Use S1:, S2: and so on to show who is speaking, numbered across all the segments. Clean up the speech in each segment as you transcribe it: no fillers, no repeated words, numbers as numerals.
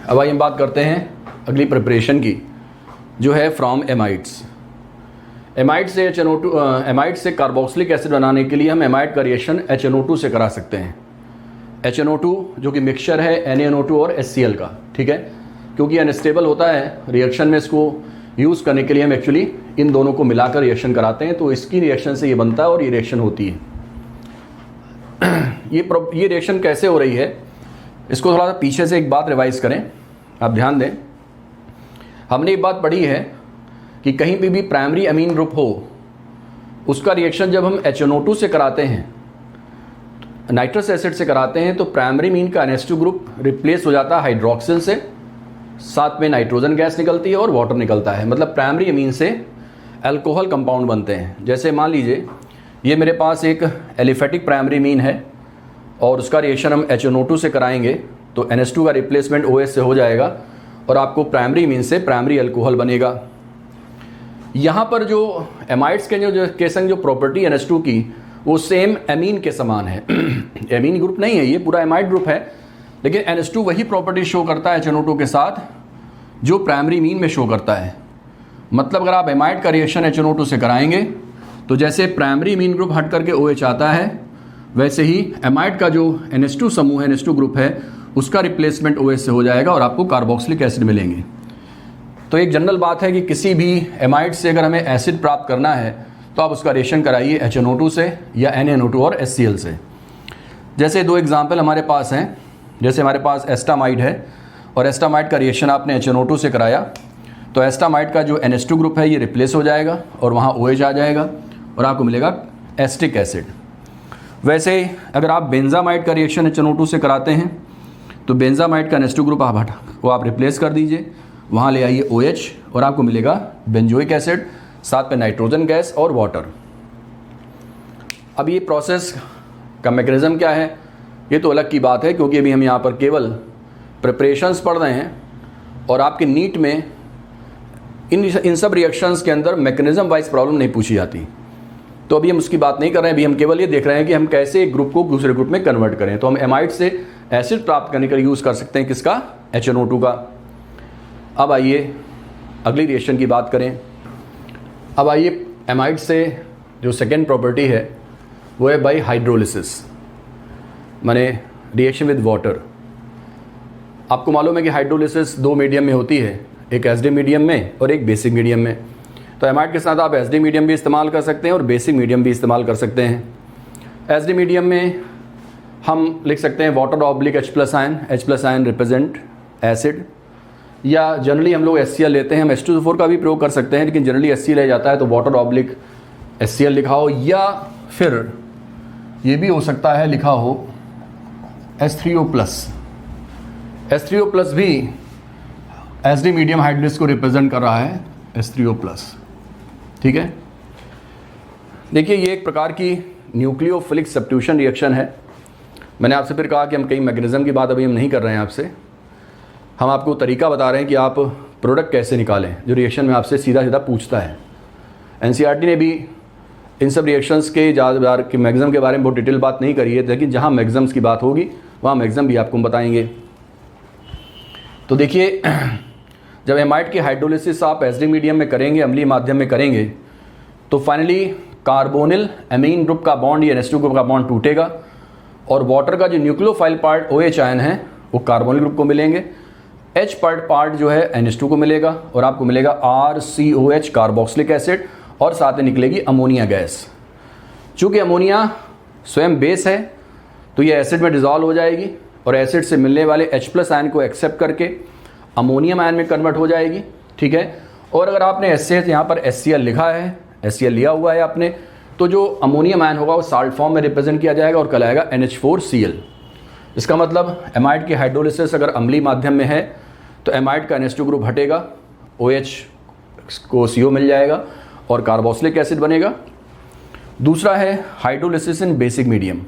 S1: अब आइए हम बात करते हैं अगली प्रिपरेशन की, जो है फ्रॉम एमाइड्स। एमाइड से एमाइड से कार्बोक्सिलिक एसिड बनाने के लिए हम एमाइड का रिएक्शन HNO2 से करा सकते हैं। HNO2 जो कि मिक्सचर है NaNO2 और HCl का, ठीक है, क्योंकि अनस्टेबल होता है रिएक्शन में, इसको यूज़ करने के लिए हम एक्चुअली इन दोनों को मिलाकर रिएक्शन कराते हैं, तो इसकी रिएक्शन से ये बनता है और ये रिएक्शन होती है। ये रिएक्शन कैसे हो रही है, इसको थोड़ा सा पीछे से एक बात रिवाइज करें, आप ध्यान दें। हमने एक बात पढ़ी है कि कहीं पे भी प्राइमरी अमीन ग्रुप हो, उसका रिएक्शन जब हम HNO2 से कराते हैं, नाइट्रस एसिड से कराते हैं, तो प्राइमरी अमीन का NH2 ग्रुप रिप्लेस हो जाता है हाइड्रोक्सिल से, साथ में नाइट्रोजन गैस निकलती है और वाटर निकलता है, मतलब प्राइमरी अमीन से अल्कोहल कंपाउंड बनते हैं। जैसे मान लीजिए ये मेरे पास एक एलिफेटिक प्राइमरी अमीन है और उसका रिएक्शन हम HNO2 से कराएंगे, तो NH2 का रिप्लेसमेंट OH से हो जाएगा और आपको प्राइमरी अमीन से प्राइमरी अल्कोहल बनेगा। यहाँ पर जो एमाइड्स के जो केसन जो प्रॉपर्टी NH2 की, वो सेम एमीन के समान है। एमीन ग्रुप नहीं है, ये पूरा एमाइड ग्रुप है, लेकिन NH2 वही प्रॉपर्टी शो करता है HNO2 के साथ जो प्राइमरी अमीन में शो करता है। मतलब अगर आप एमाइड का रिएक्शन HNO2 से कराएंगे, तो जैसे प्राइमरी अमीन ग्रुप हट करके OH आता है, वैसे ही एमाइड का जो NH2 समूह है, NH2 ग्रुप है, उसका रिप्लेसमेंट OH से हो जाएगा और आपको कार्बोक्सिलिक एसिड मिलेंगे। तो एक जनरल बात है कि किसी भी एमाइड से अगर हमें एसिड प्राप्त करना है, तो आप उसका रिएक्शन कराइए HNO2 से या NaNO2 और HCl से। जैसे दो एग्जाम्पल हमारे पास हैं, जैसे हमारे पास एस्टामाइड है और एस्टामाइड का रिएक्शन आपने HNO2 से कराया, तो एस्टामाइड का जो NH2 ग्रुप है ये रिप्लेस हो जाएगा और वहाँ OH आ जाएगा और आपको मिलेगा एस्टिक एसिड। वैसे अगर आप बेंजामाइड का रिएक्शन HNO2 से कराते हैं, तो बेंजामाइड का NH2 ग्रुप आप रिप्लेस कर दीजिए, वहाँ ले आइए OH और आपको मिलेगा बेंजोइक एसिड, साथ में नाइट्रोजन गैस और वाटर। अब ये प्रोसेस का मैकेनिज्म क्या है, ये तो अलग की बात है, क्योंकि अभी हम यहाँ पर केवल प्रिपरेशंस पढ़ रहे हैं और आपके नीट में इन सब रिएक्शंस के अंदर मैकेनिज्म वाइज प्रॉब्लम नहीं पूछी जाती। तो अभी हम उसकी बात नहीं कर रहे हैं, अभी हम केवल ये देख रहे हैं कि हम कैसे एक ग्रुप को दूसरे ग्रुप में कन्वर्ट करें। तो हम एमाइड से एसिड प्राप्त करने के लिए यूज़ कर सकते हैं किसका, HNO2 का। अब आइए अगली रिएक्शन की बात करें। अब आइए एमाइड से जो सेकेंड प्रॉपर्टी है वो है बाई हाइड्रोलिसिस, माने रिएक्शन विद वाटर। आपको मालूम है कि हाइड्रोलिसिस दो मीडियम में होती है, एक एसिडिक मीडियम में और एक बेसिक मीडियम में। तो एमाइड के साथ आप एसिडिक मीडियम भी इस्तेमाल कर सकते हैं और बेसिक मीडियम भी इस्तेमाल कर सकते हैं। एसिडिक मीडियम में हम लिख सकते हैं water oblique H+ ion, H+ ion represent acid, या जनरली हम लोग HCl लेते हैं। हम H2SO4 का भी प्रयोग कर सकते हैं, लेकिन जनरली HCl ले जाता है तो वाटर ऑब्लिक HCl लिखा हो, या फिर ये भी हो सकता है लिखा हो H3O+। H3O+ भी एसिडिक मीडियम हाइड्रोलिसिस को रिप्रेजेंट कर रहा है, H3O+, ठीक है। देखिए ये एक प्रकार की न्यूक्लियोफिलिक सब्स्टिट्यूशन रिएक्शन है। मैंने आपसे फिर कहा कि हम कई मैकेनिज्म की बात अभी हम नहीं कर रहे हैं आपसे, हम आपको तरीका बता रहे हैं कि आप प्रोडक्ट कैसे निकालें, जो रिएक्शन में आपसे सीधा सीधा पूछता है। NCERT ने भी इन सब रिएक्शंस के ज़्यादा के मैक्सिमम के बारे में बहुत डिटेल बात नहीं करी है, लेकिन जहाँ मैक्सिम्स की बात होगी वहाँ मैक्सिमम भी आपको बताएंगे। तो देखिए जब एमाइड की हाइड्रोलिसिस आप एसिडिक मीडियम में करेंगे, अम्लीय माध्यम में करेंगे, तो फाइनली कार्बोनिल एमीन ग्रुप का बॉन्ड या NH2 ग्रुप का बॉन्ड टूटेगा और वाटर का जो न्यूक्लियोफाइल पार्ट OH आयन है वो कार्बोनिल ग्रुप को मिलेंगे, H पार्ट जो है NH2 को मिलेगा और आपको मिलेगा RCOH कार्बोक्सिलिक एसिड और साथ में निकलेगी अमोनिया गैस। चूँकि अमोनिया स्वयं बेस है तो ये एसिड में डिज़ोल्व हो जाएगी और एसिड से मिलने वाले H+ आयन को एक्सेप्ट करके अमोनियम आयन में कन्वर्ट हो जाएगी, ठीक है। और अगर आपने HCl यहाँ पर HCl लिखा है, HCl लिया हुआ है आपने, तो जो अमोनियम आयन होगा वो साल्ट फॉर्म में रिप्रेजेंट किया जाएगा और कहलाएगा NH4Cl। इसका मतलब एमाइड की हाइड्रोलिसिस अगर अम्लीय माध्यम में है तो एमाइड का NH2 ग्रुप हटेगा, OH को CO मिल जाएगा और कार्बोक्सिलिक एसिड बनेगा। दूसरा है हाइड्रोलिसिस इन बेसिक मीडियम।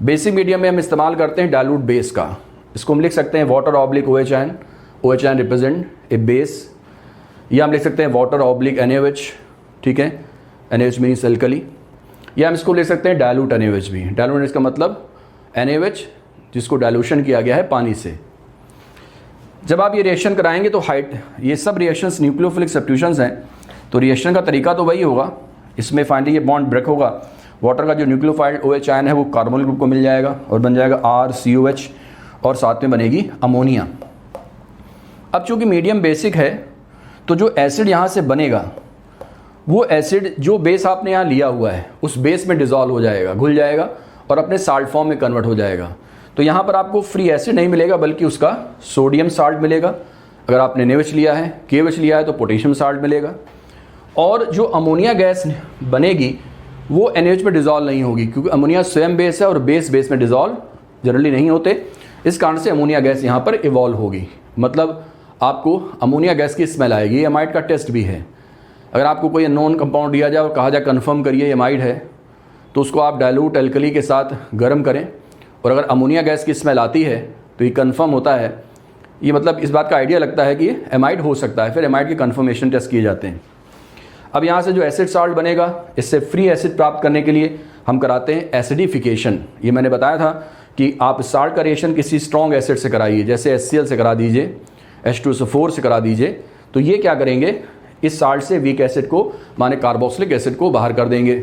S1: बेसिक मीडियम में हम इस्तेमाल करते हैं डाइल्यूट बेस का, इसको हम लिख सकते हैं water oblique OH ion, OH ion represent a base, या हम लिख सकते हैं वाटर ऑब्लिक NaOH, ठीक है, NaOH मीन्स एल्कली, या हम इसको लिख सकते हैं डाइल्यूट NaOH भी। डाइल्यूट का मतलब NaOH जिसको डाइल्यूशन किया गया है पानी से। जब आप ये रिएक्शन कराएंगे तो ये सब रिएक्शंस न्यूक्लियोफिलिक सब्स्टिट्यूशंस हैं, तो रिएक्शन का तरीका तो वही होगा। इसमें फाइनली ये बॉन्ड ब्रेक होगा, वाटर का जो न्यूक्लियोफाइल्ड OH आयन है वो कार्बोनिल ग्रुप को मिल जाएगा और बन जाएगा RCOH और साथ में बनेगी अमोनिया। अब चूंकि मीडियम बेसिक है तो जो एसिड यहाँ से बनेगा वो एसिड जो बेस आपने यहाँ लिया हुआ है उस बेस में डिज़ोल्व हो जाएगा, घुल जाएगा और अपने साल्ट फॉर्म में कन्वर्ट हो जाएगा। तो यहाँ पर आपको फ्री एसिड नहीं मिलेगा बल्कि उसका सोडियम साल्ट मिलेगा। अगर आपने NaOH लिया है, KOH लिया है तो पोटेशियम साल्ट मिलेगा। और जो अमोनिया गैस बनेगी वो NaOH में डिज़ोल्व नहीं होगी, क्योंकि अमोनिया स्वयं बेस है और बेस में डिज़ोल्व जनरली नहीं होते। इस कारण से अमोनिया गैस यहाँ पर इवॉल्व होगी, मतलब आपको अमोनिया गैस की स्मेल आएगी। ये एमाइड का टेस्ट भी है। अगर आपको कोई नॉन कंपाउंड दिया जाए और कहा जाए कन्फर्म करिए ये एमाइड है, तो उसको आप डाइल्यूट एल्कली के साथ गर्म करें और अगर अमोनिया गैस की स्मेल आती है तो ये कन्फर्म होता है। ये मतलब इस बात का आइडिया लगता है कि ये एमाइड हो सकता है। फिर एमाइड के कन्फर्मेशन टेस्ट किए जाते हैं। अब यहाँ से जो एसिड साल्ट बनेगा, इससे फ्री एसिड प्राप्त करने के लिए हम कराते हैं एसिडिफिकेशन। ये मैंने बताया था कि आप साल्ट का रिएक्शन किसी स्ट्रॉन्ग एसिड से कराइए, जैसे HCl से करा दीजिए, H2SO4 से करा दीजिए। तो ये क्या करेंगे, इस साल्ट से वीक एसिड को माने कार्बोक्सिलिक एसिड को बाहर कर देंगे।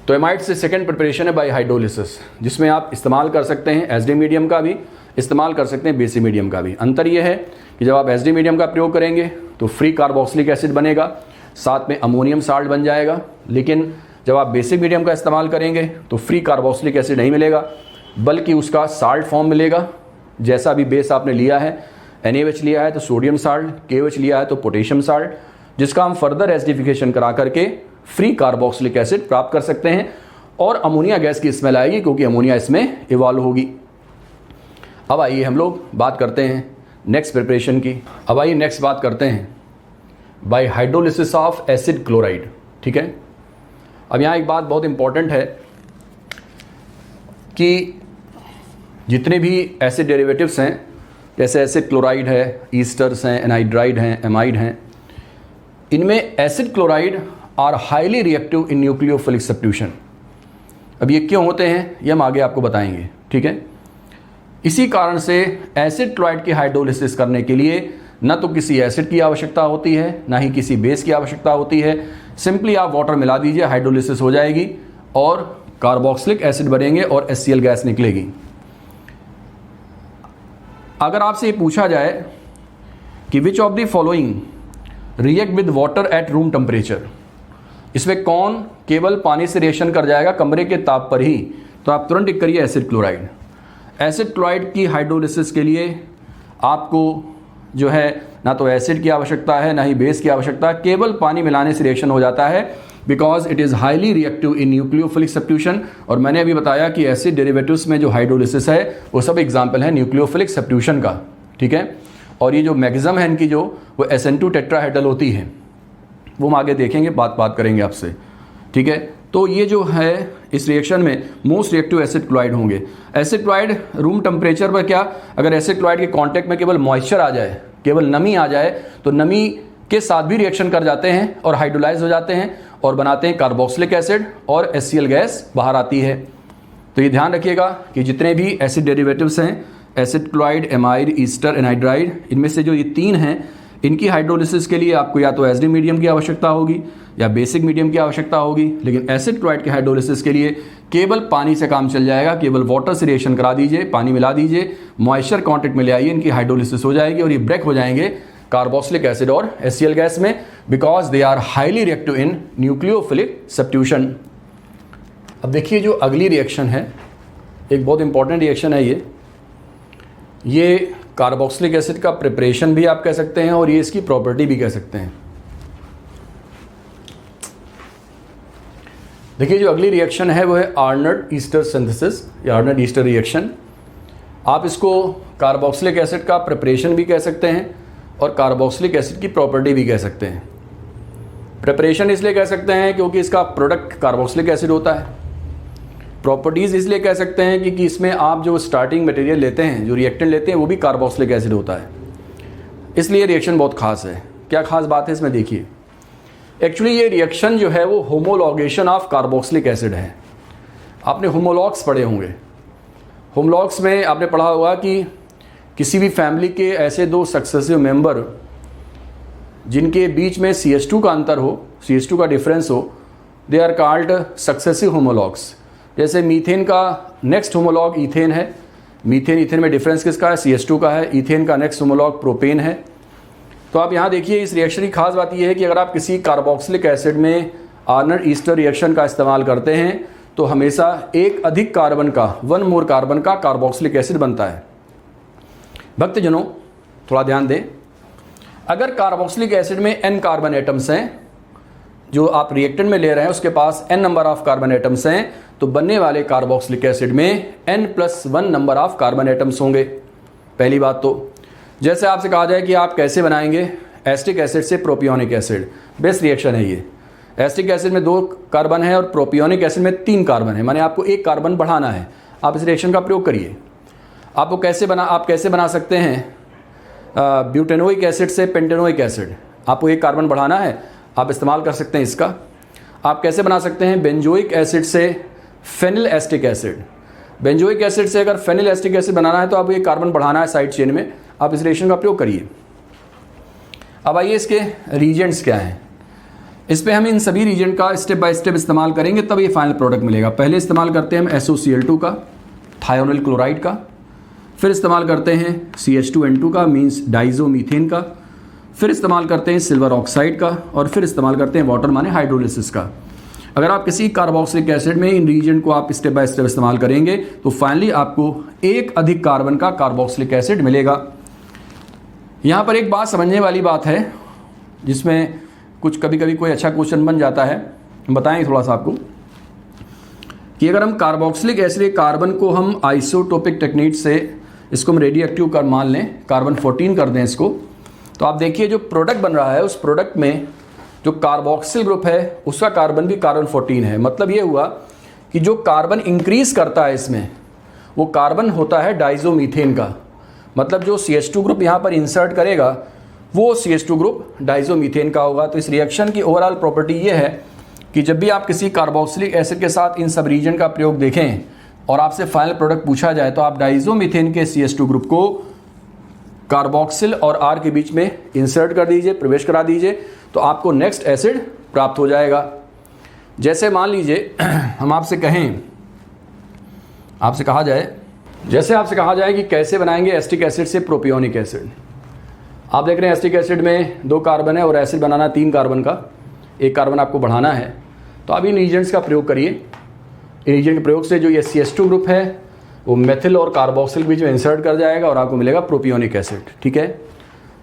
S1: तो एमाइड से सेकेंड प्रिपरेशन है बाय हाइड्रोलिसिस, जिसमें आप इस्तेमाल कर सकते हैं एसडी मीडियम का भी, इस्तेमाल कर सकते हैं बेसिक मीडियम का भी। अंतर यह है कि जब आप एसडी मीडियम का प्रयोग करेंगे तो फ्री कार्बोक्सिलिक एसिड बनेगा, साथ में अमोनियम साल्ट बन जाएगा। लेकिन जब आप बेसिक मीडियम का इस्तेमाल करेंगे तो फ्री कार्बोक्सिलिक एसिड नहीं मिलेगा, बल्कि उसका साल्ट फॉर्म मिलेगा। जैसा भी बेस आपने लिया है, NaOH लिया है तो सोडियम साल्ट, KOH लिया है तो पोटेशियम साल्ट, जिसका हम फर्दर एसिडिफिकेशन करा करके फ्री कार्बोक्सिलिक एसिड प्राप्त कर सकते हैं। और अमोनिया गैस की स्मेल आएगी क्योंकि अमोनिया इसमें इवॉल्व होगी। अब आइए हम लोग बात करते हैं नेक्स्ट प्रिपरेशन की। अब आइए नेक्स्ट बात करते हैं bye hydrolysis of acid chloride. ठीक है, अब यहाँ एक बात बहुत इंपॉर्टेंट है कि जितने भी एसिड डेरिवेटिव्स हैं, जैसे एसिड क्लोराइड है, ईस्टर्स हैं, एनाइड्राइड हैं, एमाइड हैं, इनमें acid chloride are highly reactive in nucleophilic substitution. अब ये क्यों होते हैं ये हम आगे आपको बताएंगे। ठीक है, इसी कारण से एसिड क्लोराइड की हाइड्रोलिसिस करने के लिए न तो किसी एसिड की आवश्यकता होती है, ना ही किसी बेस की आवश्यकता होती है। सिंपली आप वाटर मिला दीजिए, हाइड्रोलिसिस हो जाएगी और कार्बोक्सिलिक एसिड बनेंगे और HCl गैस निकलेगी। अगर आपसे ये पूछा जाए कि which of the following react with water at room temperature, इसमें कौन केवल पानी से रिएक्शन कर जाएगा कमरे के ताप पर ही, तो आप तुरंत टिक करिए एसिड क्लोराइड। एसिड क्लोराइड की हाइड्रोलिसिस के लिए आपको जो है ना तो एसिड की आवश्यकता है ना ही बेस की आवश्यकता, केवल पानी मिलाने से रिएक्शन हो जाता है, because it is highly reactive in nucleophilic substitution. और मैंने अभी बताया कि एसिड डेरिवेटिव्स में जो हाइड्रोलिसिस है वो सब एग्जाम्पल है न्यूक्लियोफिलिक सब्स्टिट्यूशन का। ठीक है, और ये जो मैक्सिमम है इनकी जो वो SN2 टेट्राहेड्रल होती है, वो हम आगे देखेंगे, बात करेंगे आपसे। ठीक है, तो ये जो है इस रिएक्शन में मोस्ट रिएक्टिव एसिड क्लोराइड होंगे। एसिड क्लोराइड रूम टेम्परेचर पर क्या, अगर एसिड क्लोराइड के कांटेक्ट में केवल मॉइस्चर आ जाए, केवल नमी आ जाए, तो नमी के साथ भी रिएक्शन कर जाते हैं और हाइड्रोलाइज हो जाते हैं और बनाते हैं कार्बोक्सिलिक एसिड और HCl गैस बाहर आती है। तो ये ध्यान रखिएगा कि जितने भी एसिड डेरिवेटिव्स हैं, acid chloride, amide, Easter, anhydride, इनमें से जो ये तीन हैं, इनकी हाइड्रोलिसिस के लिए आपको या तो एसडी मीडियम की आवश्यकता होगी या बेसिक मीडियम की आवश्यकता होगी। लेकिन एसिड क्लोराइड की हाइड्रोलिसिस के लिए केवल पानी से काम चल जाएगा, केवल वाटर से रिएक्शन करा दीजिए, पानी मिला दीजिए, मॉइस्चर कांटेक्ट में ले आइए, इनकी हाइड्रोलिसिस हो जाएगी और ये ब्रेक हो जाएंगे कार्बोक्सिलिक एसिड और HCl गैस में, because they are highly reactive in nucleophilic substitution. अब देखिए जो अगली रिएक्शन है, एक बहुत इंपॉर्टेंट रिएक्शन है ये कार्बोक्सिलिक एसिड का प्रिपरेशन भी आप कह सकते हैं और ये इसकी प्रॉपर्टी भी कह सकते हैं। देखिए जो अगली रिएक्शन है वो है आर्नल्ड ईस्टर सिंथेसिस या आर्नल्ड ईस्टर रिएक्शन। आप इसको कार्बोक्सिलिक एसिड का प्रिपरेशन भी कह सकते हैं और कार्बोक्सिलिक एसिड की प्रॉपर्टी भी कह सकते हैं। प्रिपरेशन इसलिए कह सकते हैं क्योंकि इसका प्रोडक्ट कार्बोक्सिलिक एसिड होता है। प्रॉपर्टीज़ इसलिए कह सकते हैं कि इसमें आप जो स्टार्टिंग मटेरियल लेते हैं, जो रिएक्टेंट लेते हैं, वो भी कार्बोक्सिलिक एसिड होता है। इसलिए रिएक्शन बहुत खास है। क्या खास बात है इसमें, देखिए एक्चुअली ये रिएक्शन जो है वो होमोलॉगेशन ऑफ कार्बोक्सिलिक एसिड है। आपने होमोलॉग्स पढ़े होंगे। होमोलॉग्स में आपने पढ़ा होगा कि किसी भी फैमिली के ऐसे दो सक्सेसिव मेंबर जिनके बीच में CH2 का अंतर हो, CH2 का डिफरेंस हो, they are called successive homologues. जैसे मीथेन का नेक्स्ट होमोलॉग ईथेन है, मीथेन में डिफरेंस किसका है? CH2 का है। ईथेन का नेक्स्ट होमोलॉग प्रोपेन है। तो आप यहाँ देखिए इस रिएक्शन की खास बात यह है कि अगर आप किसी कार्बोक्सिलिक एसिड में आर्नल्ड ईस्टर रिएक्शन का इस्तेमाल करते हैं तो हमेशा एक अधिक कार्बन का, 1 मोर कार्बन का कार्बोक्सिलिक एसिड बनता है। भक्तजनों थोड़ा ध्यान दें, अगर कार्बोक्सिलिक एसिड में n कार्बन एटम्स हैं, जो आप रिएक्टेंट में ले रहे हैं उसके पास n number of carbon atoms हैं, तो बनने वाले कार्बोक्सिलिक एसिड में n+1 number of carbon atoms होंगे। पहली बात तो जैसे आपसे कहा जाए कि आप कैसे बनाएंगे एसिटिक एसिड से प्रोपियोनिक एसिड, बेस्ट रिएक्शन है ये। एसिटिक एसिड में 2 कार्बन है और प्रोपियोनिक एसिड में 3 कार्बन है, माने आपको 1 कार्बन बढ़ाना है। आप इस रिएक्शन का प्रयोग करिए। आप कैसे बना सकते हैं ब्यूटेनोइक एसिड से पेंटेनोइक एसिड। आपको 1 कार्बन बढ़ाना है, आप इस्तेमाल कर सकते हैं इसका। आप कैसे बना सकते हैं बेंजोइक एसिड से phenyl acetic acid. Benzoic acid से अगर फेनिल एसिटिक एसिड बनाना है तो आपको 1 कार्बन बढ़ाना है साइड चेन में, आप इस रिएक्शन का प्रयोग करिए। अब आइए इसके रीजेंट्स क्या हैं। इस पे हम इन सभी रीजेंट का स्टेप बाय स्टेप इस्तेमाल करेंगे, तब ये फाइनल प्रोडक्ट मिलेगा। पहले इस्तेमाल करते हैं हम SOCl2 का, थायोनिल क्लोराइड का। फिर इस्तेमाल करते हैं CH2N2 का, मीन्स डाइजोमीथेन का। फिर इस्तेमाल करते हैं सिल्वर ऑक्साइड का, और फिर इस्तेमाल करते हैं वाटर माने हाइड्रोलिसिस का। अगर आप किसी कार्बोक्सिलिक एसिड में इन रीजन को आप स्टेप बाय स्टेप इस्तेमाल करेंगे तो फाइनली आपको एक अधिक कार्बन का कार्बोक्सिलिक एसिड मिलेगा। यहाँ पर एक बात समझने वाली बात है, जिसमें कुछ कभी कभी कोई अच्छा क्वेश्चन बन जाता है, बताएंगे थोड़ा सा आपको, कि अगर हम कार्बोक्सिलिक एसिड कार्बन को हम आइसोटोपिक टेक्निक से इसको हम रेडियो एक्टिव कर मान लें, कार्बन 14 कर दें इसको, तो आप देखिए जो प्रोडक्ट बन रहा है उस प्रोडक्ट में जो कार्बोक्सिल ग्रुप है उसका कार्बन भी कार्बन 14 है। मतलब ये हुआ कि जो कार्बन इंक्रीज करता है इसमें वो कार्बन होता है डाइजोमीथेन का। मतलब जो CH2 ग्रुप यहाँ पर इंसर्ट करेगा वो CH2 ग्रुप डाइजोमीथेन का होगा। तो इस रिएक्शन की ओवरऑल प्रॉपर्टी ये है कि जब भी आप किसी कार्बोक्सिलिक एसिड के साथ इन सब रीजन का प्रयोग देखें और आपसे फाइनल प्रोडक्ट पूछा जाए तो आप डाइजोमीथेन के CH2 ग्रुप को कार्बोक्सिल और R के बीच में इंसर्ट कर दीजिए, प्रवेश करा दीजिए, तो आपको नेक्स्ट एसिड प्राप्त हो जाएगा। जैसे मान लीजिए हम आपसे कहा जाए कि कैसे बनाएंगे एसिटिक एसिड से प्रोपियोनिक एसिड। आप देख रहे हैं एसिटिक एसिड में 2 कार्बन है और एसिड बनाना 3 कार्बन का, 1 कार्बन आपको बढ़ाना है। तो आप इन रीजेंट्स का प्रयोग करिए। इन रीजेंट के प्रयोग से जो ये CH2 ग्रुप है वो मेथिल और कार्बोक्सिल के बीच में इंसर्ट कर जाएगा और आपको मिलेगा प्रोपियोनिक एसिड। ठीक है।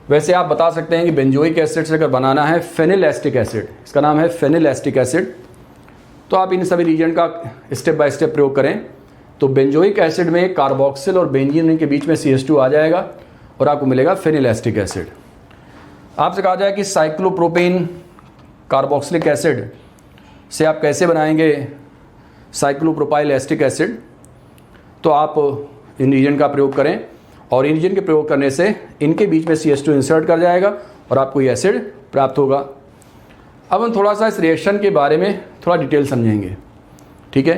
S1: वैसे आप बता सकते हैं कि बेंजोइक एसिड से अगर बनाना है फेनिल एसिटिक एसिड, इसका नाम है फेनिल एसिटिक एसिड, तो आप इन सभी रीजन का स्टेप बाय स्टेप प्रयोग करें तो बेंजोइक एसिड में कार्बोक्सिल और बेंजीन के बीच में CH2 आ जाएगा और आपको मिलेगा फेनिल एसिटिक एसिड। आपसे कहा जाए कि साइक्लोप्रोपेन कार्बोक्सिलिक एसिड से आप कैसे बनाएंगे साइक्लोप्रोपाइल एसिटिक एसिड, तो आप इन रीजन का प्रयोग करें और इन रीजन के प्रयोग करने से इनके बीच में CH2 इंसर्ट कर जाएगा और आपको ये एसिड प्राप्त होगा। अब हम थोड़ा सा इस रिएक्शन के बारे में थोड़ा डिटेल समझेंगे। ठीक है,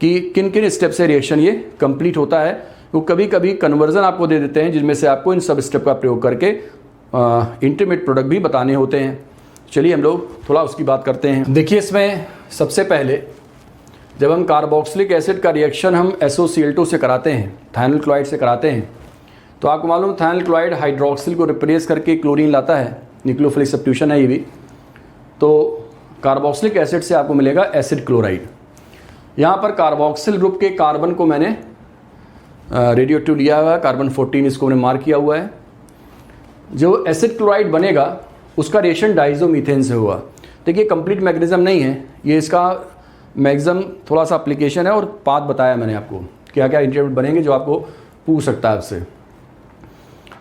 S1: कि किन किन स्टेप से रिएक्शन ये कंप्लीट होता है। तो कभी कभी कन्वर्जन आपको दे देते हैं जिनमें से आपको इन सब स्टेप का प्रयोग करके इंटरमीडिएट प्रोडक्ट भी बताने होते हैं। चलिए हम लोग थोड़ा उसकी बात करते हैं। देखिए इसमें सबसे पहले जब हम कार्बोक्सिलिक एसिड का रिएक्शन हम SOCl2 से कराते हैं, थायोनिल क्लोराइड से कराते हैं, तो आपको मालूम थायोनिल क्लोराइड हाइड्रोक्सिल को रिप्लेस करके क्लोरीन लाता है, न्यूक्लियोफिलिक सब्स्टिट्यूशन है ये भी। तो कार्बोक्सिलिक एसिड से आपको मिलेगा एसिड क्लोराइड। यहाँ पर कार्बोक्सिल ग्रुप के कार्बन को मैंने रेडियो एक्टिव लिया हुआ है, कार्बन 14 इसको मैंने मार्क किया हुआ है। जो एसिड क्लोराइड बनेगा उसका रिएक्शन डाइजोमीथेन से हुआ। देखिए कंप्लीट मैकेनिज्म नहीं है ये, इसका मैक्सिमम थोड़ा सा एप्लीकेशन है और पाथ बताया मैंने आपको क्या क्या इंटरमीडिएट बनेंगे जो आपको पूछ सकता है आपसे।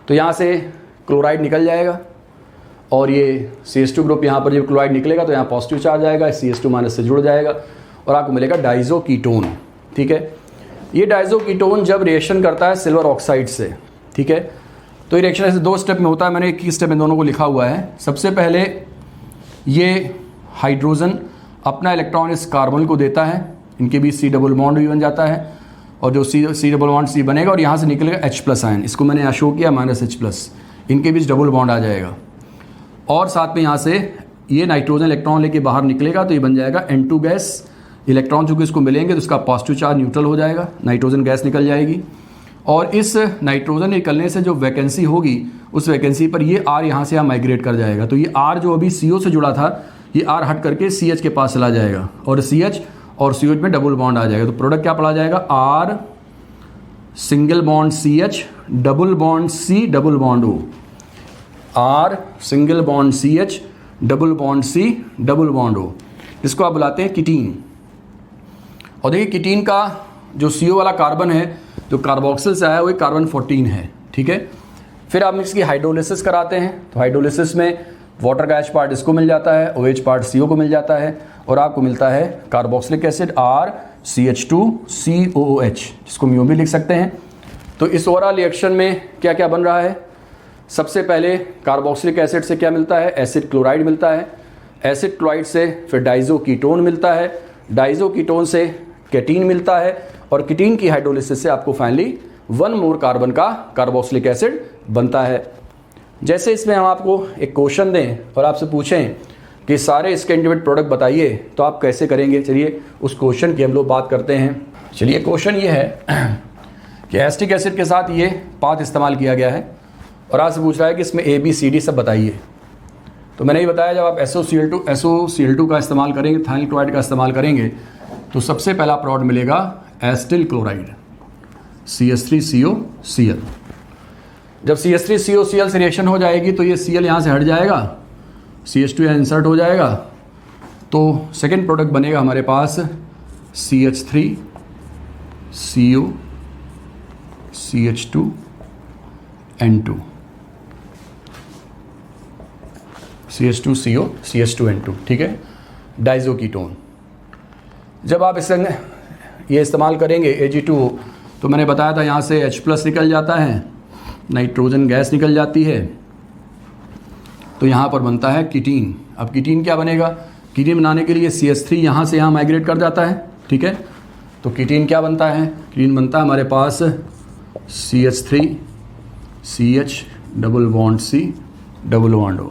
S1: तो यहाँ से क्लोराइड निकल जाएगा और ये CH2 ग्रुप यहाँ पर जब क्लोराइड निकलेगा तो यहाँ पॉजिटिव चार्ज आएगा, CH2 माइनस से जुड़ जाएगा और आपको मिलेगा डाइजो कीटोन। ठीक है, ये डाइजो कीटोन जब रिएक्शन करता है सिल्वर ऑक्साइड से, ठीक है, तो ये रिएक्शन ऐसे 2 स्टेप में होता है। मैंने एक ही स्टेप में दोनों को लिखा हुआ है। सबसे पहले ये हाइड्रोजन अपना इलेक्ट्रॉन इस कार्बन को देता है, इनके बीच C डबल बॉन्ड भी बन जाता है और जो सी डबल बॉन्ड सी बनेगा और यहाँ से निकलेगा H+ आयन, इसको मैंने यहाँ शो किया -H+, इनके बीच डबल बॉन्ड आ जाएगा। और साथ में यहाँ से ये नाइट्रोजन इलेक्ट्रॉन लेके बाहर निकलेगा तो ये बन जाएगा N2 गैस। इलेक्ट्रॉन चूँकि इसको मिलेंगे तो इसका पॉजिटिव चार्ज न्यूट्रल हो जाएगा, नाइट्रोजन गैस निकल जाएगी। और इस नाइट्रोजन निकलने से जो वैकेंसी होगी उस वैकेंसी पर ये R यहाँ से यहाँ माइग्रेट कर जाएगा। तो ये R जो अभी CO से जुड़ा था ये R हट करके CH के पास चला जाएगा और CH और CH में डबल बॉन्ड आ जाएगा। तो प्रोडक्ट क्या पड़ा जाएगा, R single bond CH double bond C double bond O, R single bond CH double bond C double bond O, इसको आप बुलाते हैं कीटीन। और देखिए कीटीन का जो CO वाला कार्बन है जो कार्बोक्सिल से आया वो कार्बन 14 है, ठीक है। फिर आप इसकी हाइड्रोलिसिस कराते हैं तो हाइड्रोलिसिस में वाटर का H पार्ट इसको मिल जाता है, OH पार्ट CO को मिल जाता है और आपको मिलता है कार्बोक्सिलिक एसिड RCH2COOH, जिसको म्यू भी लिख सकते हैं। तो इस ओवरऑल रिएक्शन में क्या क्या बन रहा है, सबसे पहले कार्बोक्सिलिक एसिड से क्या मिलता है, एसिड क्लोराइड मिलता है। एसिड क्लोराइड से फिर डाइजो कीटोन मिलता है, डाइजो कीटोन से केटीन मिलता है और कीटीन की हाइड्रोलिसिस से आपको फाइनली 1 मोर कार्बन का कार्बोक्सिलिक एसिड बनता है। जैसे इसमें हम आपको एक क्वेश्चन दें और आपसे पूछें कि सारे इसके इंडिविजुअल प्रोडक्ट बताइए तो आप कैसे करेंगे। चलिए उस क्वेश्चन की हम लोग बात करते हैं। चलिए क्वेश्चन ये है कि एसिटिक एसिड के साथ ये पाथ इस्तेमाल किया गया है और आपसे पूछ रहा है कि इसमें ABCD सब बताइए। तो मैंने ये बताया जब आप SOCl2 का इस्तेमाल करेंगे, इथाइल क्लोराइड का इस्तेमाल करेंगे तो सबसे पहला प्रोडक्ट मिलेगा एसिटिल क्लोराइड CH3COCl। जब CH3COCl से रिएक्शन हो जाएगी तो ये Cl यहाँ से हट जाएगा, CH2 यहाँ इंसर्ट हो जाएगा तो सेकेंड प्रोडक्ट बनेगा हमारे पास CH3CO CH2N2 CH2CO CH2N2, ठीक है, डाइजो कीटोन। जब आप इससे ये इस्तेमाल करेंगे Ag2O तो मैंने बताया था यहाँ से H+ निकल जाता है, नाइट्रोजन गैस निकल जाती है तो यहाँ पर बनता है कीटीन। अब कीटीन क्या बनेगा, कीटीन बनाने के लिए CH3 यहाँ से यहाँ माइग्रेट कर जाता है, ठीक है। तो कीटीन क्या बनता है, कीटीन बनता है हमारे पास CH3 CH double bond C double bond O।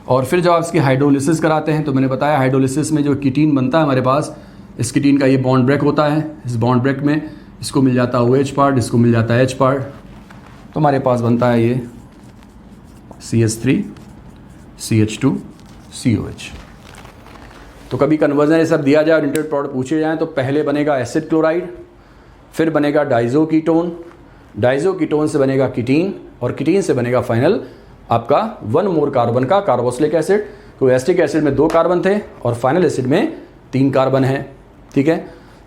S1: और फिर जब आप इसकी हाइड्रोलिसिस कराते हैं तो मैंने बताया हाइड्रोलिसिस में जो कीटीन बनता है हमारे पास, इस कीटीन का ये बॉन्ड ब्रेक होता है, इस बॉन्ड ब्रेक में इसको मिल जाता है OH पार्ट, इसको मिल जाता है H पार्ट, तो हमारे पास बनता है ये CH3 CH2 COH। तो कभी कन्वर्जन ये सब दिया जाए और इंटरमीडिएट प्रोडक्ट पूछे जाएँ तो पहले बनेगा एसिड क्लोराइड, फिर बनेगा डाइजो कीटोन, डाइजो कीटोन से बनेगा कीटीन और कीटीन से बनेगा फाइनल आपका 1 मोर कार्बन का कार्बोक्सिलिक एसिड। तो एसिटिक एसिड में 2 कार्बन थे और फाइनल एसिड में 3 कार्बन है, ठीक है।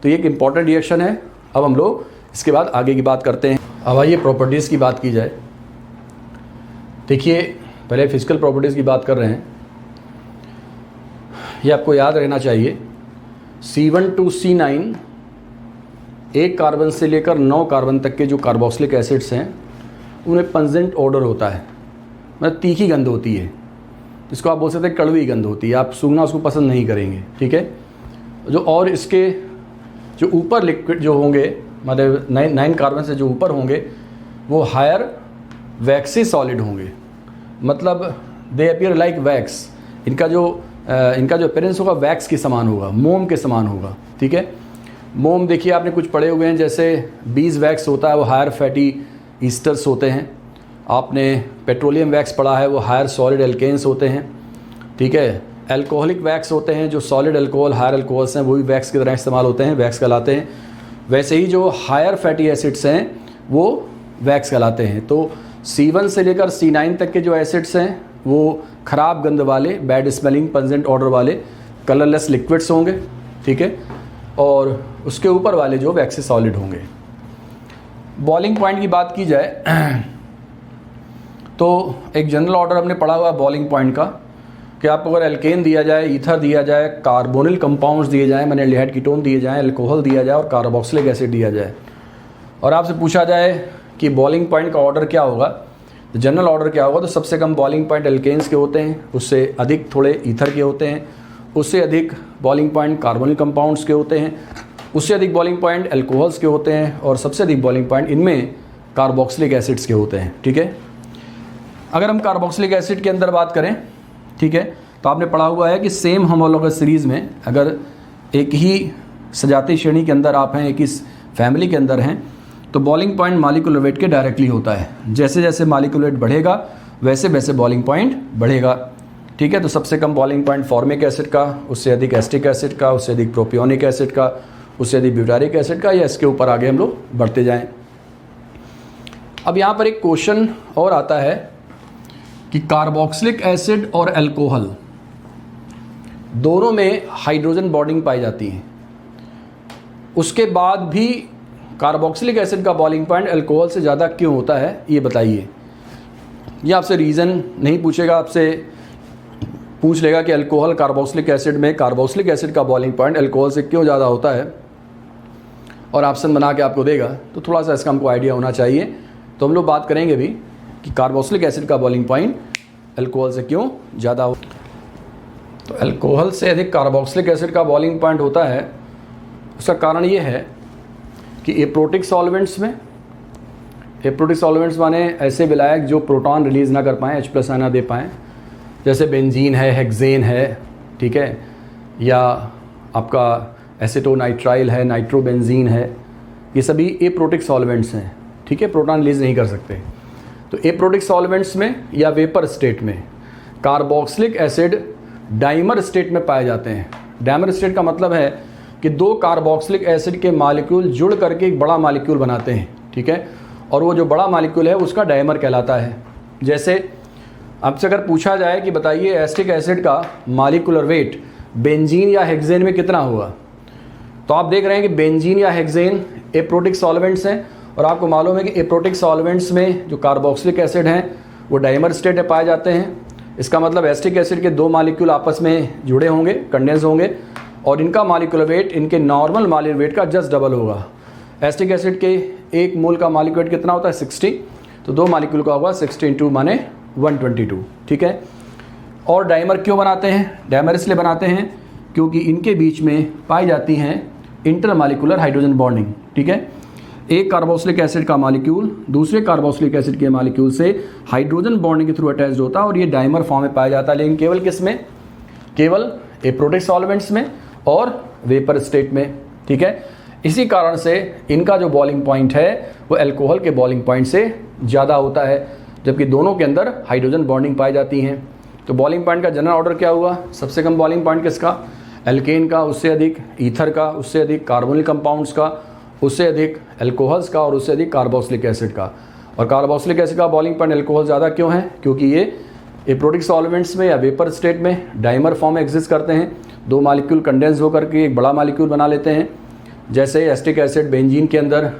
S1: तो ये एक इंपॉर्टेंट रिएक्शन है। अब हम लोग इसके बाद आगे की बात करते हैं। अब आइए प्रॉपर्टीज़ की बात की जाए। देखिए पहले फिजिकल प्रॉपर्टीज़ की बात कर रहे हैं। ये आपको याद रहना चाहिए C1 to C9 1 कार्बन से लेकर 9 कार्बन तक के जो कार्बोक्सिलिक एसिड्स हैं उनमें पंजेंट ऑर्डर होता है, मतलब तीखी गंध होती है, जिसको आप बोल सकते हैं कड़वी गंध होती है, आप सूंघना उसको पसंद नहीं करेंगे, ठीक है। जो और इसके जो ऊपर लिक्विड जो होंगे मतलब 9 कार्बन से जो ऊपर होंगे वो हायर वैक्सी सॉलिड होंगे, मतलब दे अपीयर लाइक वैक्स। इनका जो अपीयरेंस होगा वैक्स के समान होगा, मोम के समान होगा, ठीक है। मोम देखिए आपने कुछ पढ़े हुए हैं, जैसे बीज वैक्स होता है वो हायर फैटी ईस्टर्स होते हैं। आपने पेट्रोलियम वैक्स पढ़ा है वो हायर सॉलिड एल्केन्स होते हैं, ठीक है। एल्कोहलिक वैक्स होते हैं जो सॉलिड अल्कोहल हायर अल्कोहल्स हैं वो भी वैक्स की तरह इस्तेमाल होते हैं, वैक्स कहलाते हैं। वैसे ही जो हायर फैटी एसिड्स हैं वो वैक्स कहलाते हैं। तो C1 से लेकर C9 तक के जो एसिड्स हैं वो ख़राब गंध वाले, बैड स्मेलिंग, पंजेंट ऑर्डर वाले कलरलेस लिक्विड्स होंगे, ठीक है। और उसके ऊपर वाले जो वैक्सी सॉलिड होंगे। बॉइलिंग पॉइंट की बात की जाए तो एक जनरल ऑर्डर हमने पढ़ा हुआ बॉइलिंग पॉइंट का कि आपको अगर एल्केन दिया जाए, ईथर दिया जाए, कार्बोनिल कंपाउंड्स दिए जाएँ, मैंने एल्डिहाइड कीटोन दिए जाएँ, अल्कोहल दिया जाए और कार्बोक्सिलिक एसिड दिया जाए और आपसे पूछा जाए कि बॉइलिंग पॉइंट का ऑर्डर क्या होगा, तो जनरल ऑर्डर क्या होगा, तो सबसे कम बॉइलिंग पॉइंट एल्केन्स के होते हैं, उससे अधिक थोड़े ईथर के होते हैं, उससे अधिक बॉइलिंग पॉइंट कार्बोनिल कंपाउंड्स के होते हैं उससे अधिक बॉइलिंग पॉइंट अल्कोहल्स के होते हैं और सबसे अधिक बॉइलिंग पॉइंट इनमें कार्बोक्सिलिक एसिड्स के होते हैं। ठीक है, अगर हम कार्बोक्सिलिक एसिड के अंदर बात करें, ठीक है, तो आपने पढ़ा हुआ है कि सेम होमोलॉगस सीरीज़ में अगर एक ही सजाती श्रेणी के अंदर आप हैं, एक ही फैमिली के अंदर हैं, तो बॉइलिंग पॉइंट मॉलिक्यूलर वेट के डायरेक्टली होता है। जैसे जैसे मॉलिक्यूलर वेट बढ़ेगा वैसे वैसे बॉइलिंग पॉइंट बढ़ेगा। ठीक है, तो सबसे कम बॉइलिंग पॉइंट फॉर्मिक एसिड का, उससे अधिक एस्टिक एसिड का, उससे अधिक प्रोपियोनिक एसिड का, उससे अधिक ब्यूटारिक एसिड का, या इसके ऊपर आगे हम लोग बढ़ते जाएं। अब यहाँ पर एक क्वेश्चन और आता है कि कार्बोक्सिलिक एसिड और अल्कोहल दोनों में हाइड्रोजन बॉन्डिंग पाई जाती है, उसके बाद भी कार्बोक्सिलिक एसिड का बॉइलिंग पॉइंट अल्कोहल से ज़्यादा क्यों होता है, ये बताइए। ये आपसे रीज़न नहीं पूछेगा, आपसे पूछ लेगा कि अल्कोहल कार्बोक्सिलिक एसिड में कार्बोक्सिलिक एसिड का बॉइलिंग पॉइंट अल्कोहल से क्यों ज़्यादा होता है, और ऑप्शन बना के आपको देगा, तो थोड़ा सा इसका हमको आइडिया होना चाहिए। तो हम लोग बात करेंगे भी कि कार्बोक्सिलिक एसिड का बॉइलिंग पॉइंट अल्कोहल से क्यों ज़्यादा हो। तो अल्कोहल से अधिक कार्बोक्सिलिक एसिड का बॉइलिंग पॉइंट होता है, उसका कारण ये है कि एप्रोटिक सॉल्वेंट्स में, एप्रोटिक सॉल्वेंट्स माने ऐसे विलायक जो प्रोटॉन रिलीज़ ना कर पाएँ, H+ ना दे पाएँ, जैसे बेंजीन है, हेक्सेन है, ठीक है, या आपका एसीटोनाइट्राइल है, नाइट्रोबेंजीन है, ये सभी एप्रोटिक सॉल्वेंट्स हैं। ठीक है, प्रोटॉन रिलीज़ नहीं कर सकते। तो एप्रोटिक सॉल्वेंट्स में या वेपर स्टेट में कार्बोक्सिलिक एसिड डाइमर स्टेट में पाए जाते हैं। डाइमर स्टेट का मतलब है कि दो कार्बोक्सिलिक एसिड के मॉलिक्यूल जुड़ करके एक बड़ा मॉलिक्यूल बनाते हैं। ठीक है, और वो जो बड़ा मॉलिक्यूल है उसका डाइमर कहलाता है। जैसे आपसे अगर पूछा जाए कि बताइए एसिटिक एसिड का मॉलिक्यूलर वेट बेंजीन या हेक्सेन में कितना होगा, तो आप देख रहे हैं कि बेंजीन या हेक्सेन एप्रोटिक सॉल्वेंट्स हैं, और आपको मालूम है कि एप्रोटिक सॉल्वेंट्स में जो कार्बोक्सिलिक एसिड हैं वो डाइमर स्टेट में पाए जाते हैं। इसका मतलब एसिटिक एसिड के दो मॉलिक्यूल आपस में जुड़े होंगे, कंडेंस होंगे, और इनका मॉलिक्यूलर वेट इनके नॉर्मल मॉलिक्यूलर वेट का जस्ट डबल होगा। एसिटिक एसिड के एक मोल का मॉलिक्यूलर वेट कितना होता है, 60, तो दो मॉलिक्यूल का होगा 60 × माने 122। ठीक है, और डाइमर क्यों बनाते हैं? डाइमर इसलिए बनाते हैं क्योंकि इनके बीच में पाई जाती हैं इंटरमॉलिक्यूलर हाइड्रोजन बॉन्डिंग। ठीक है, एक कार्बोक्सिलिक एसिड का मॉलिक्यूल दूसरे कार्बोक्सिलिक एसिड के मॉलिक्यूल से हाइड्रोजन बॉन्डिंग के थ्रू अटैच्ड होता है, और ये डाइमर फॉर्म में पाया जाता है, लेकिन केवल किस में? केवल एप्रोटिक सॉल्वेंट्स में और वेपर स्टेट में। ठीक है, इसी कारण से इनका जो बॉइलिंग पॉइंट है वो अल्कोहल के बॉइलिंग पॉइंट से ज़्यादा होता है, जबकि दोनों के अंदर हाइड्रोजन बॉन्डिंग पाई जाती हैं। तो बॉइलिंग पॉइंट का जनरल ऑर्डर क्या हुआ? सबसे कम बॉइलिंग पॉइंट किसका? एल्केन का, उससे अधिक ईथर का, उससे अधिक कार्बोनिल कंपाउंड्स का, उससे अधिक अल्कोहल्स का, और उससे अधिक कार्बोक्सिलिक एसिड का। और कार्बोक्सिलिक एसिड का बॉइलिंग पॉइंट अल्कोहल ज़्यादा क्यों है? क्योंकि ये एप्रोटिक सॉल्वेंट्स में या वेपर स्टेट में डाइमर फॉर्म में एग्जिस्ट करते हैं, दो मॉलिक्यूल कंडेंस होकर के एक बड़ा मॉलिक्यूल बना लेते हैं। जैसे एसिटिक एसिड बेंजीन के अंदर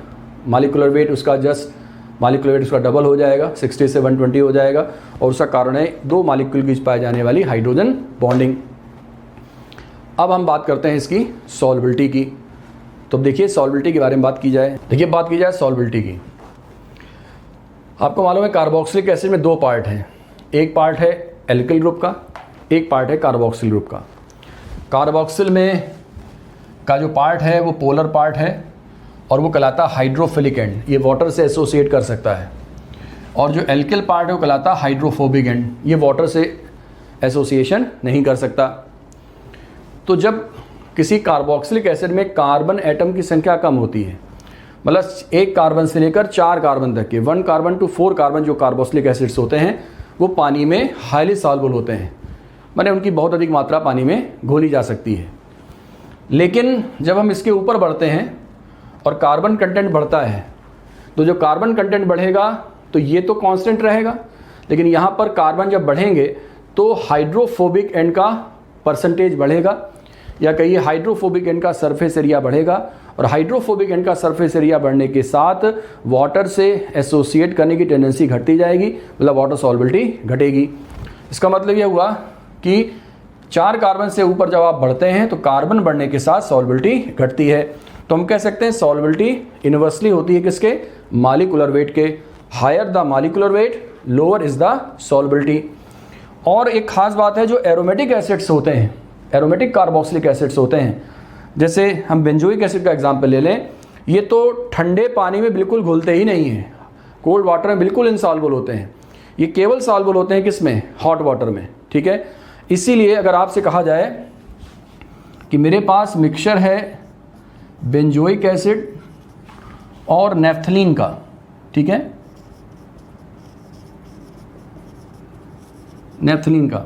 S1: मॉलिक्यूलर वेट उसका मॉलिक्यूलर वेट उसका डबल हो जाएगा, 60 से 120 हो जाएगा, और उसका कारण है दो मॉलिक्यूल के बीच पाई जाने वाली हाइड्रोजन बॉन्डिंग। अब हम बात करते हैं इसकी सॉल्बिलिटी की। तो देखिए सॉल्बिलिटी के बारे में बात की जाए। देखिए बात की जाए सॉल्बिलिटी की, आपको मालूम है कार्बोक्सिलिक एसिड में दो पार्ट हैं, एक पार्ट है एल्किल ग्रुप का, एक पार्ट है कार्बोक्सिल ग्रुप का। कार्बोक्सिल में का जो पार्ट है वो पोलर पार्ट है, और वो कहलाता है हाइड्रोफिलिक एंड, ये वाटर से एसोसिएट कर सकता है। और जो एल्किल पार्ट है वो कहलाता है हाइड्रोफोबिक एंड, ये वाटर से एसोसिएशन नहीं कर सकता। तो जब किसी कार्बोक्सिलिक एसिड में कार्बन एटम की संख्या कम होती है, मतलब एक कार्बन से लेकर 4 कार्बन तक के 1 कार्बन टू 4 कार्बन जो कार्बोक्सिलिक एसिड्स होते हैं वो पानी में हाईली सॉल्युबल होते हैं, माने उनकी बहुत अधिक मात्रा पानी में घोली जा सकती है। लेकिन जब हम इसके ऊपर बढ़ते हैं और कार्बन कंटेंट बढ़ता है, तो जो कार्बन कंटेंट बढ़ेगा तो ये तो कांस्टेंट रहेगा, लेकिन यहाँ पर कार्बन जब बढ़ेंगे तो हाइड्रोफोबिक एंड का परसेंटेज बढ़ेगा, या कहिए हाइड्रोफोबिक एंड का सरफेस एरिया बढ़ेगा। और हाइड्रोफोबिक एंड का सरफेस एरिया बढ़ने के साथ वाटर से एसोसिएट करने की टेंडेंसी घटती जाएगी, मतलब वाटर सॉल्बिलिटी घटेगी। इसका मतलब यह हुआ कि 4 कार्बन से ऊपर जब आप बढ़ते हैं तो कार्बन बढ़ने के साथ सॉल्बिलिटी घटती है। तो हम कह सकते हैं सॉल्बिलिटी इन्वर्सली होती है किसके? मॉलिक्यूलर वेट के। Higher the molecular weight lower is the solubility. और एक खास बात है, जो एरोमेटिक एसिड्स होते हैं, एरोमेटिक कार्बोक्सिलिक एसिड्स होते हैं, जैसे हम बेंजोइक एसिड का एग्जाम्पल ले लें, ये तो ठंडे पानी में बिल्कुल घुलते ही नहीं हैं, कोल्ड वाटर में बिल्कुल इनसॉल्युबल होते हैं। ये केवल सॉल्युबल होते हैं किस में? हॉट वाटर में, ठीक है। इसीलिए अगर आपसे कहा जाए कि मेरे पास मिक्सचर है बेंजोइक एसिड और नेफ्थलीन का, ठीक है, नेफ्थलीन का,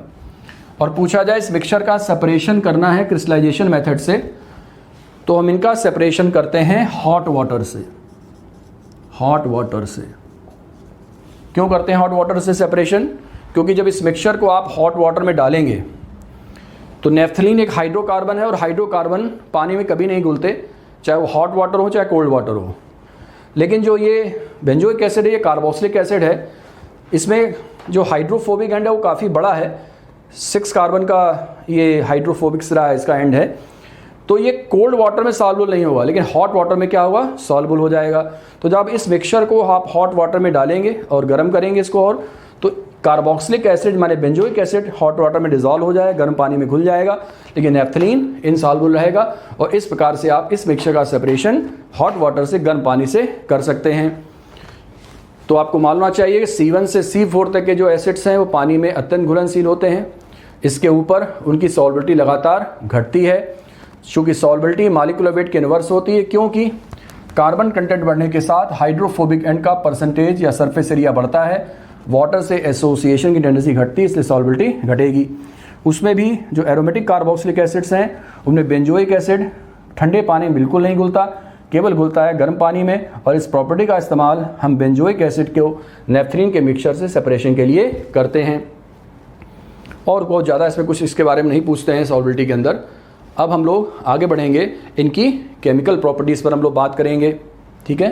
S1: और पूछा जाए इस मिक्सचर का सेपरेशन करना है क्रिस्टलाइजेशन मेथड से, तो हम इनका सेपरेशन करते हैं हॉट वाटर से। हॉट वाटर से क्यों करते हैं हॉट वाटर से सेपरेशन? क्योंकि जब इस मिक्सचर को आप हॉट वाटर में डालेंगे तो नेफ्थलीन एक हाइड्रोकार्बन है, और हाइड्रोकार्बन पानी में कभी नहीं घुलते, चाहे वो हॉट वाटर हो चाहे कोल्ड वाटर हो। लेकिन जो ये बेंजोइक एसिड है, ये कार्बोक्सिलिक एसिड है, इसमें जो हाइड्रोफोबिक एंड है वो काफ़ी बड़ा है, 6 कार्बन का ये हाइड्रोफोबिक सिरा है, इसका एंड है। तो ये कोल्ड वाटर में सॉल्युबल नहीं होगा, लेकिन हॉट वाटर में क्या होगा? सॉल्युबल हो जाएगा। तो जब इस मिक्सचर को आप हॉट वाटर में डालेंगे और गर्म करेंगे इसको, और तो कार्बोक्सिलिक एसिड माने बेंजोइक एसिड हॉट वाटर में डिजॉल्व हो जाएगा, गर्म पानी में घुल जाएगा, लेकिन नेफ्थलीन इनसॉल्युबल रहेगा। और इस प्रकार से आप इस मिक्सचर का सेपरेशन हॉट वाटर से, गर्म पानी से कर सकते हैं। तो आपको मालूम चाहिए कि C1 से C4 तक के जो एसिड्स हैं वो पानी में अत्यंत घुलनशील होते हैं। इसके ऊपर उनकी सॉल्युबिलिटी लगातार घटती है, चूँकि सॉल्युबिलिटी मॉलिक्यूलर वेट के इनवर्स होती है, क्योंकि कार्बन कंटेंट बढ़ने के साथ हाइड्रोफोबिक एंड का परसेंटेज या सरफेस एरिया बढ़ता है, वाटर से एसोसिएशन की टेंडेंसी घटती है, इसलिए सॉल्युबिलिटी घटेगी। उसमें भी जो एरोमेटिक कार्बोक्सिलिक एसिड्स हैं उनमें बेंजोइक एसिड ठंडे पानी में बिल्कुल नहीं घुलता, केवल घुलता है गर्म पानी में, और इस प्रॉपर्टी का इस्तेमाल हम बेंजोइक एसिड को नेफ्थलीन के मिक्सचर से सेपरेशन के लिए करते हैं। और बहुत ज़्यादा इसमें कुछ इसके बारे में नहीं पूछते हैं सॉल्युबिलिटी के अंदर। अब हम लोग आगे बढ़ेंगे, इनकी केमिकल प्रॉपर्टीज़ पर हम लोग बात करेंगे, ठीक है।